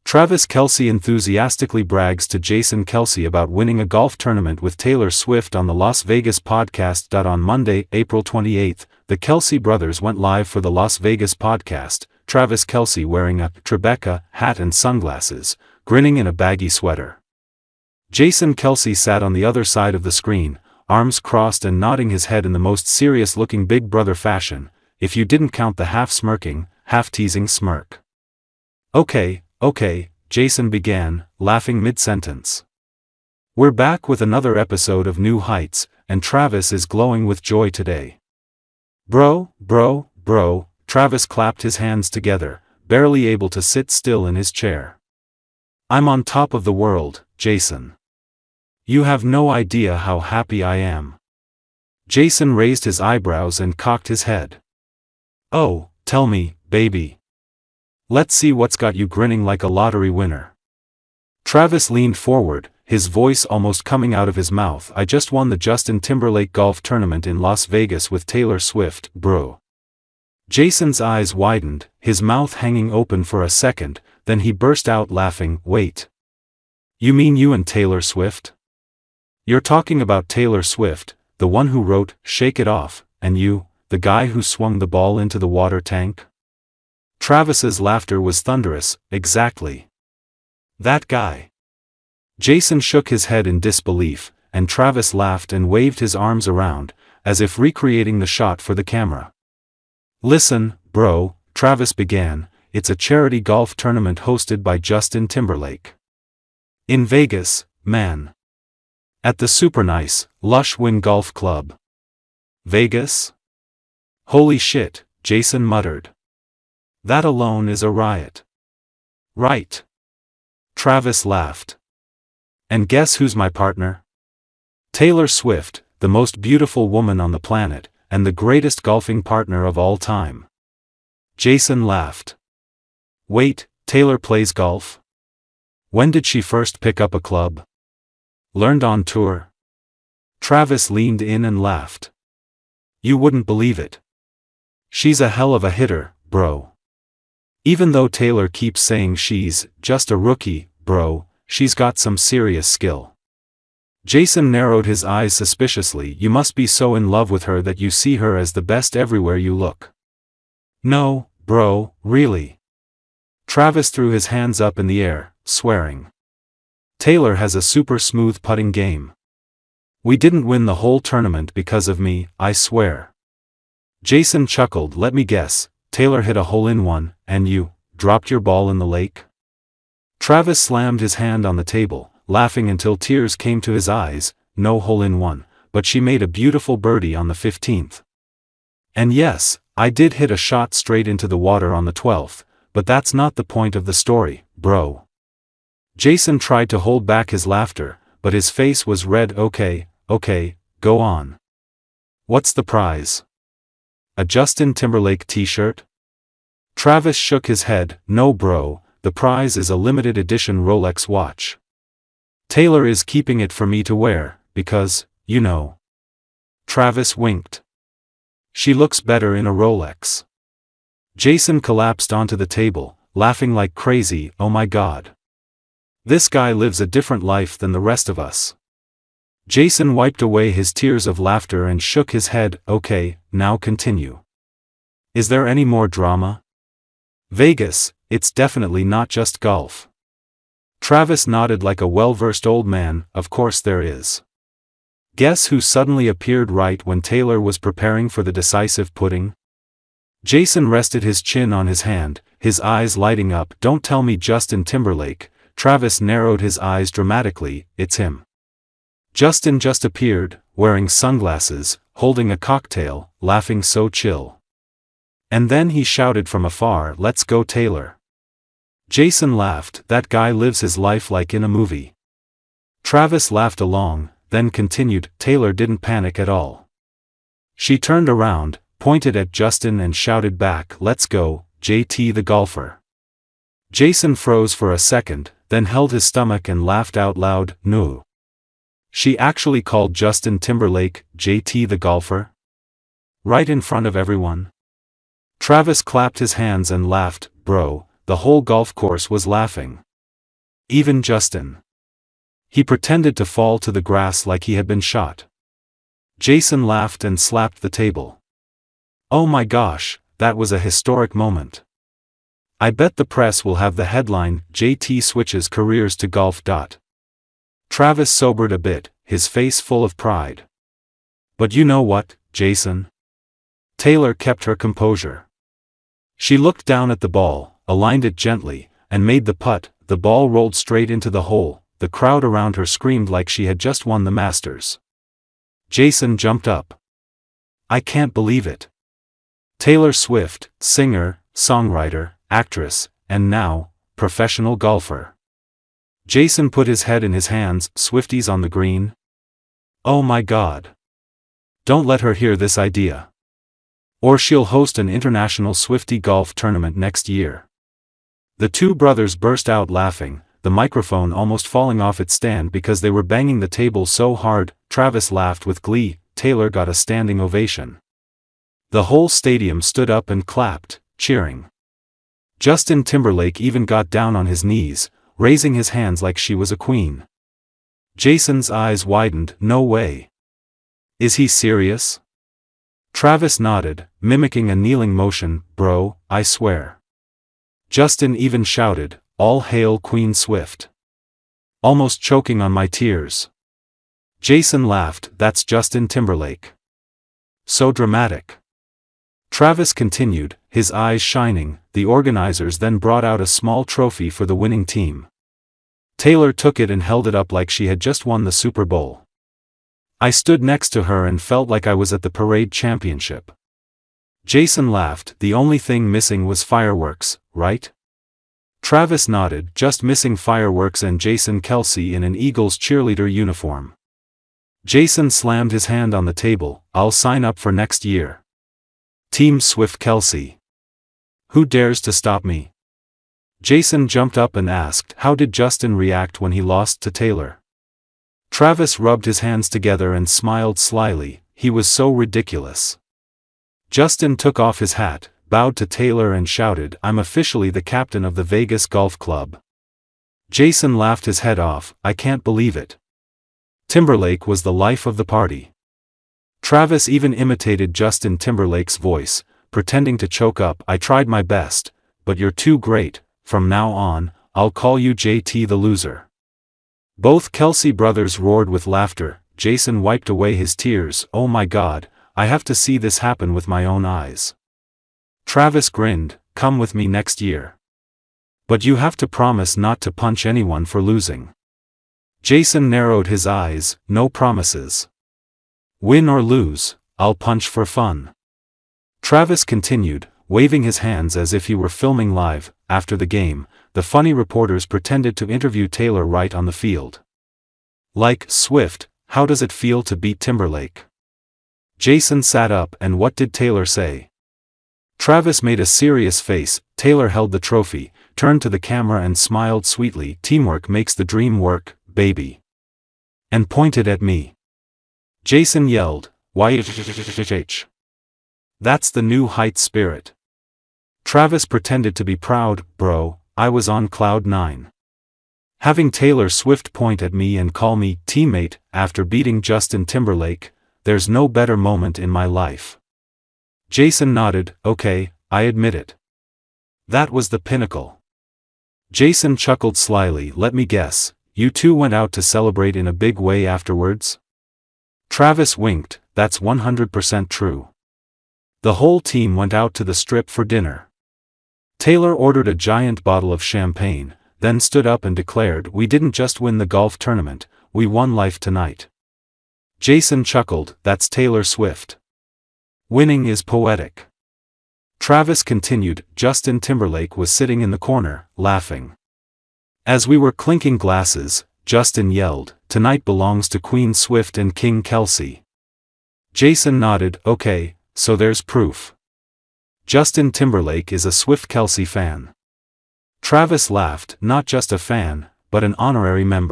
Travis Kelce enthusiastically brags to Jason Kelce about winning a golf tournament with Taylor Swift on the Las Vegas podcast. On Monday, April 28, the Kelce brothers went live for the Las Vegas podcast, Travis Kelce wearing a Tribeca hat and sunglasses, grinning in a baggy sweater. Jason Kelce sat on the other side of the screen, arms crossed and nodding his head in the most serious-looking big brother fashion, if you didn't count the half-smirking, half-teasing smirk. Okay, Jason began, laughing mid-sentence. We're back with another episode of New Heights, and Travis is glowing with joy today. Bro, Travis clapped his hands together, barely able to sit still in his chair. I'm on top of the world, Jason. You have no idea how happy I am. Jason raised his eyebrows and cocked his head. Oh, tell me, baby. Let's see what's got you grinning like a lottery winner. Travis leaned forward, his voice almost coming out of his mouth. I just won the Justin Timberlake golf tournament in Las Vegas with Taylor Swift, bro. Jason's eyes widened, his mouth hanging open for a second, then he burst out laughing. Wait. You mean you and Taylor Swift? You're talking about Taylor Swift, the one who wrote Shake It Off, and you, the guy who swung the ball into the water tank? Travis's laughter was thunderous. Exactly. That guy. Jason shook his head in disbelief, and Travis laughed and waved his arms around, as if recreating the shot for the camera. Listen, bro, Travis began, it's a charity golf tournament hosted by Justin Timberlake. In Vegas, man. At the super nice, lush Wynn Golf Club. Vegas? Holy shit, Jason muttered. That alone is a riot. Right. Travis laughed. And guess who's my partner? Taylor Swift, the most beautiful woman on the planet, and the greatest golfing partner of all time. Jason laughed. Wait, Taylor plays golf? When did she first pick up a club? Learned on tour? Travis leaned in and laughed. You wouldn't believe it. She's a hell of a hitter, bro. Even though Taylor keeps saying she's just a rookie, bro, she's got some serious skill. Jason narrowed his eyes suspiciously. You must be so in love with her that you see her as the best everywhere you look. No, bro, really. Travis threw his hands up in the air, swearing. Taylor has a super smooth putting game. We didn't win the whole tournament because of me, I swear. Jason chuckled. Let me guess. Taylor hit a hole-in-one, and you dropped your ball in the lake? Travis slammed his hand on the table, laughing until tears came to his eyes. No hole-in-one, but she made a beautiful birdie on the 15th. And yes, I did hit a shot straight into the water on the 12th, but that's not the point of the story, bro. Jason tried to hold back his laughter, but his face was red. Okay, go on. What's the prize? A Justin Timberlake t-shirt? Travis shook his head. No bro, the prize is a limited edition Rolex watch. Taylor is keeping it for me to wear, because, you know. Travis winked. She looks better in a Rolex. Jason collapsed onto the table, laughing like crazy. Oh my god. This guy lives a different life than the rest of us. Jason wiped away his tears of laughter and shook his head. Okay, now continue. Is there any more drama? Vegas, it's definitely not just golf. Travis nodded like a well-versed old man. Of course there is. Guess who suddenly appeared right when Taylor was preparing for the decisive putting? Jason rested his chin on his hand, his eyes lighting up. Don't tell me Justin Timberlake. Travis narrowed his eyes dramatically. It's him. Justin just appeared, wearing sunglasses, holding a cocktail, laughing so chill. And then he shouted from afar, let's go Taylor. Jason laughed. That guy lives his life like in a movie. Travis laughed along, then continued. Taylor didn't panic at all. She turned around, pointed at Justin and shouted back, let's go, JT the golfer. Jason froze for a second, then held his stomach and laughed out loud. No. She actually called Justin Timberlake JT the golfer? Right in front of everyone? Travis clapped his hands and laughed. Bro, the whole golf course was laughing. Even Justin. He pretended to fall to the grass like he had been shot. Jason laughed and slapped the table. Oh my gosh, that was a historic moment. I bet the press will have the headline, JT switches careers to golf. Travis sobered a bit, his face full of pride. But you know what, Jason? Taylor kept her composure. She looked down at the ball, aligned it gently, and made the putt. The ball rolled straight into the hole. The crowd around her screamed like she had just won the Masters. Jason jumped up. I can't believe it. Taylor Swift, singer, songwriter, actress, and now, professional golfer. Jason put his head in his hands. Swifties on the green? Oh my God. Don't let her hear this idea. Or she'll host an international Swiftie golf tournament next year. The two brothers burst out laughing, the microphone almost falling off its stand because they were banging the table so hard. Travis laughed with glee. Taylor got a standing ovation. The whole stadium stood up and clapped, cheering. Justin Timberlake even got down on his knees, raising his hands like she was a queen. Jason's eyes widened. No way. Is he serious? Travis nodded, mimicking a kneeling motion. Bro, I swear. Justin even shouted, all hail Queen Swift. Almost choking on my tears. Jason laughed. That's Justin Timberlake. So dramatic. Travis continued, his eyes shining. The organizers then brought out a small trophy for the winning team. Taylor took it and held it up like she had just won the Super Bowl. I stood next to her and felt like I was at the parade championship. Jason laughed. The only thing missing was fireworks, right? Travis nodded. Just missing fireworks and Jason Kelce in an Eagles cheerleader uniform. Jason slammed his hand on the table. I'll sign up for next year. Team Swift Kelce. Who dares to stop me? Jason jumped up and asked, how did Justin react when he lost to Taylor? Travis rubbed his hands together and smiled slyly. He was so ridiculous. Justin took off his hat, bowed to Taylor and shouted, I'm officially the captain of the Vegas Golf Club. Jason laughed his head off. I can't believe it. Timberlake was the life of the party. Travis even imitated Justin Timberlake's voice, pretending to choke up. I tried my best, but you're too great. From now on, I'll call you JT the loser. Both Kelce brothers roared with laughter. Jason wiped away his tears. Oh my God, I have to see this happen with my own eyes. Travis grinned, come with me next year. But you have to promise not to punch anyone for losing. Jason narrowed his eyes. No promises. Win or lose, I'll punch for fun. Travis continued, waving his hands as if he were filming live. After the game, the funny reporters pretended to interview Taylor right on the field. Like, Swift, how does it feel to beat Timberlake? Jason sat up and what did Taylor say? Travis made a serious face. Taylor held the trophy, turned to the camera and smiled sweetly. Teamwork makes the dream work, baby. And pointed at me. Jason yelled, YHHH. That's the new heights spirit. Travis pretended to be proud. Bro, I was on cloud 9. Having Taylor Swift point at me and call me teammate after beating Justin Timberlake, there's no better moment in my life. Jason nodded. Okay, I admit it. That was the pinnacle. Jason chuckled slyly. Let me guess, you two went out to celebrate in a big way afterwards? Travis winked. That's 100% true. The whole team went out to the Strip for dinner. Taylor ordered a giant bottle of champagne, then stood up and declared, we didn't just win the golf tournament, we won life tonight. Jason chuckled. That's Taylor Swift. Winning is poetic. Travis continued. Justin Timberlake was sitting in the corner, laughing. As we were clinking glasses, Justin yelled, tonight belongs to Queen Swift and King Kelce. Jason nodded. Okay, so there's proof. Justin Timberlake is a Swift Kelce fan. Travis laughed. Not just a fan, but an honorary member.